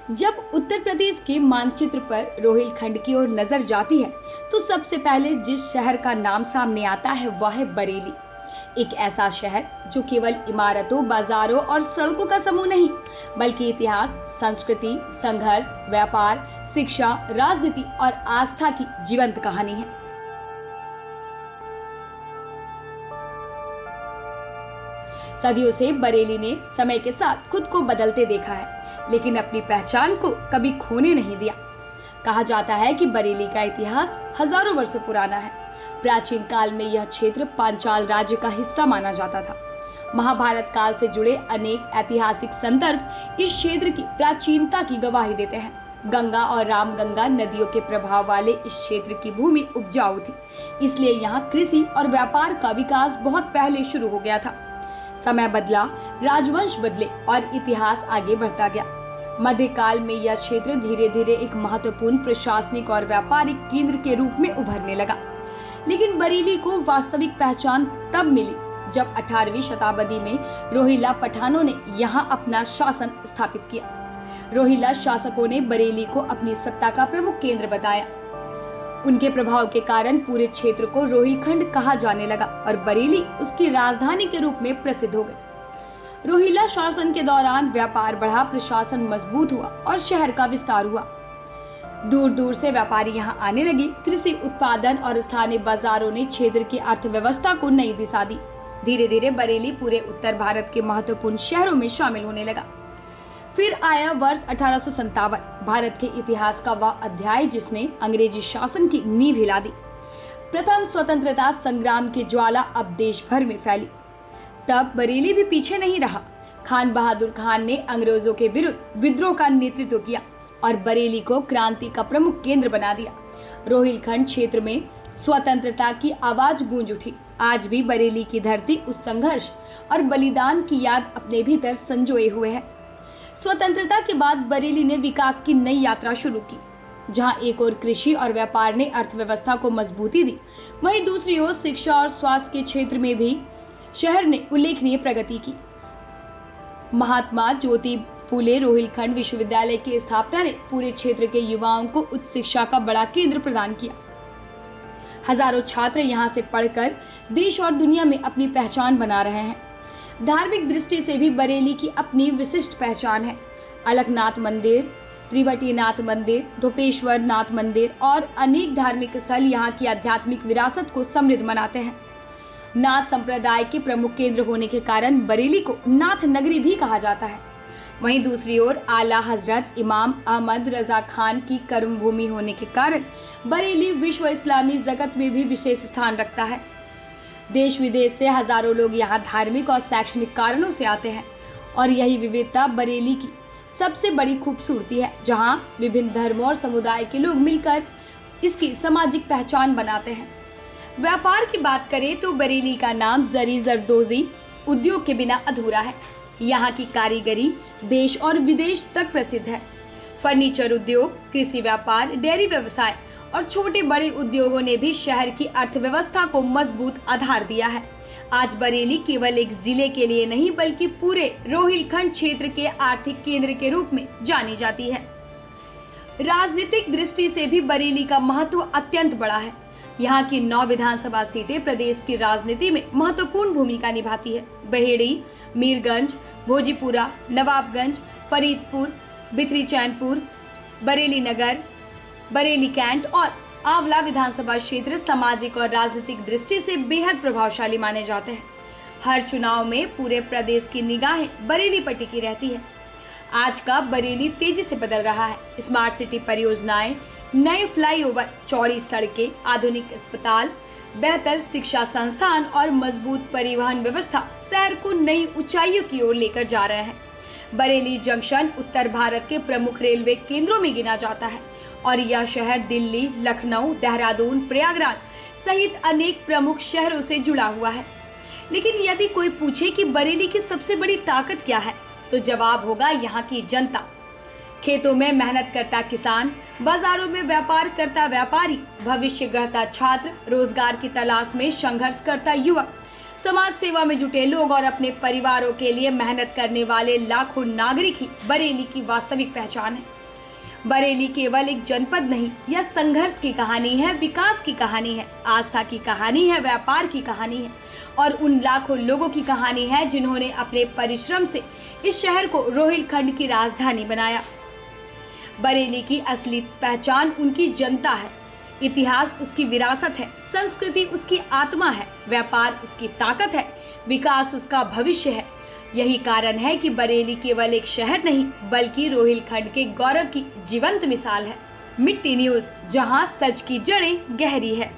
जब उत्तर प्रदेश के मानचित्र पर रोहिलखंड की ओर नजर जाती है तो सबसे पहले जिस शहर का नाम सामने आता है वह है बरेली। एक ऐसा शहर जो केवल इमारतों, बाजारों और सड़कों का समूह नहीं, बल्कि इतिहास, संस्कृति, संघर्ष, व्यापार, शिक्षा, राजनीति और आस्था की जीवंत कहानी है। सदियों से बरेली ने समय के साथ खुद को बदलते देखा है, लेकिन अपनी पहचान को कभी खोने नहीं दिया। कहा जाता है कि बरेली का इतिहास हजारों वर्षों पुराना है। प्राचीन काल में यह क्षेत्र पांचाल राज्य का हिस्सा माना जाता था। महाभारत काल से जुड़े अनेक ऐतिहासिक संदर्भ इस क्षेत्र की प्राचीनता की गवाही देते हैं। गंगा और रामगंगा नदियों के प्रभाव वाले इस क्षेत्र की भूमि उपजाऊ थी, इसलिए यहाँ कृषि और व्यापार का विकास बहुत पहले शुरू हो गया था। समय बदला, राजवंश बदले और इतिहास आगे बढ़ता गया। मध्यकाल में यह क्षेत्र धीरे धीरे एक महत्वपूर्ण प्रशासनिक और व्यापारिक केंद्र के रूप में उभरने लगा। लेकिन बरेली को वास्तविक पहचान तब मिली जब 18वीं शताब्दी में रोहिला पठानों ने यहाँ अपना शासन स्थापित किया। रोहिला शासकों ने बरेली को अपनी सत्ता का प्रमुख केंद्र बताया। उनके प्रभाव के कारण पूरे क्षेत्र को रोहिलखंड कहा जाने लगा और बरेली उसकी राजधानी के रूप में प्रसिद्ध हो गई। रोहिला शासन के दौरान व्यापार बढ़ा, प्रशासन मजबूत हुआ और शहर का विस्तार हुआ। दूर दूर से व्यापारी यहाँ आने लगे। कृषि उत्पादन और स्थानीय बाजारों ने क्षेत्र की अर्थव्यवस्था को नई दिशा दी। धीरे धीरे बरेली पूरे उत्तर भारत के महत्वपूर्ण शहरों में शामिल होने लगा। फिर आया वर्ष 1857, भारत के इतिहास का वह अध्याय जिसने अंग्रेजी शासन की नींव हिला दी। प्रथम स्वतंत्रता संग्राम की ज्वाला अब देश भर में फैली। तब बरेली भी पीछे नहीं रहा। खान बहादुर खान ने अंग्रेजों के विरुद्ध विद्रोह का नेतृत्व किया और बरेली को क्रांति का प्रमुख केंद्र बना दिया। रोहिलखंड क्षेत्र में स्वतंत्रता की आवाज गूंज उठी। आज भी बरेली की धरती उस संघर्ष और बलिदान की याद अपने भीतर संजोए हुए है। स्वतंत्रता के बाद बरेली ने विकास की नई यात्रा शुरू की। जहां एक ओर कृषि और व्यापार ने अर्थव्यवस्था को मजबूती दी, वहीं दूसरी ओर शिक्षा और स्वास्थ्य के क्षेत्र में भी शहर ने उल्लेखनीय प्रगति की। महात्मा ज्योति फूले रोहिलखंड विश्वविद्यालय की स्थापना ने पूरे क्षेत्र के युवाओं को उच्च शिक्षा का बड़ा केंद्र प्रदान किया। हजारों छात्र यहाँ से पढ़कर देश और दुनिया में अपनी पहचान बना रहे हैं। धार्मिक दृष्टि से भी बरेली की अपनी विशिष्ट पहचान है। अलकनाथ मंदिर, त्रिवटीनाथ मंदिर, धोपेश्वर नाथ मंदिर और अनेक धार्मिक स्थल यहाँ की आध्यात्मिक विरासत को समृद्ध बनाते हैं। नाथ संप्रदाय के प्रमुख केंद्र होने के कारण बरेली को नाथ नगरी भी कहा जाता है। वहीं दूसरी ओर आला हजरत इमाम अहमद रजा खान की कर्मभूमि होने के कारण बरेली विश्व इस्लामी जगत में भी विशेष स्थान रखता है। देश विदेश से हजारों लोग यहाँ धार्मिक और शैक्षणिक कारणों से आते हैं और यही विविधता बरेली की सबसे बड़ी खूबसूरती है, जहाँ विभिन्न धर्मों और समुदाय के लोग मिलकर इसकी सामाजिक पहचान बनाते हैं। व्यापार की बात करें तो बरेली का नाम जरी जरदोजी उद्योग के बिना अधूरा है। यहाँ की कारीगरी देश और विदेश तक प्रसिद्ध है। फर्नीचर उद्योग, कृषि व्यापार, डेयरी व्यवसाय और छोटे बड़े उद्योगों ने भी शहर की अर्थव्यवस्था को मजबूत आधार दिया है। आज बरेली केवल एक जिले के लिए नहीं बल्कि पूरे रोहिलखंड क्षेत्र के आर्थिक केंद्र के रूप में जानी जाती है। राजनीतिक दृष्टि से भी बरेली का महत्व अत्यंत बड़ा है। यहाँ की 9 विधानसभा सीटें प्रदेश की राजनीति में महत्वपूर्ण भूमिका निभाती है। बहेड़ी, मीरगंज, भोजीपुरा, नवाबगंज, फरीदपुर, बिथरी चैनपुर, बरेली नगर, बरेली कैंट और आंवला विधानसभा क्षेत्र सामाजिक और राजनीतिक दृष्टि से बेहद प्रभावशाली माने जाते हैं। हर चुनाव में पूरे प्रदेश की निगाहें बरेली पर टिकी रहती है। आज का बरेली तेजी से बदल रहा है। स्मार्ट सिटी परियोजनाएं, नए फ्लाईओवर, चौड़ी सड़कें, आधुनिक अस्पताल, बेहतर शिक्षा संस्थान और मजबूत परिवहन व्यवस्था शहर को नई ऊंचाइयों की ओर लेकर जा रहे हैं। बरेली जंक्शन उत्तर भारत के प्रमुख रेलवे केंद्रों में गिना जाता है और यह शहर दिल्ली, लखनऊ, देहरादून, प्रयागराज सहित अनेक प्रमुख शहरों से जुड़ा हुआ है। लेकिन यदि कोई पूछे कि बरेली की सबसे बड़ी ताकत क्या है, तो जवाब होगा यहाँ की जनता। खेतों में मेहनत करता किसान, बाजारों में व्यापार करता व्यापारी, भविष्य गढ़ता छात्र, रोजगार की तलाश में संघर्ष करता युवक, समाज सेवा में जुटे लोग और अपने परिवारों के लिए मेहनत करने वाले लाखों नागरिक ही बरेली की वास्तविक पहचान है। बरेली केवल एक जनपद नहीं, यह संघर्ष की कहानी है, विकास की कहानी है, आस्था की कहानी है, व्यापार की कहानी है और उन लाखों लोगों की कहानी है जिन्होंने अपने परिश्रम से इस शहर को रोहिलखंड की राजधानी बनाया। बरेली की असली पहचान उनकी जनता है, इतिहास उसकी विरासत है, संस्कृति उसकी आत्मा है, व्यापार उसकी ताकत है, विकास उसका भविष्य है। यही कारण है कि बरेली केवल एक शहर नहीं बल्कि रोहिलखंड के गौरव की जीवंत मिसाल है। मिट्टी न्यूज़, जहां सच की जड़ें गहरी है।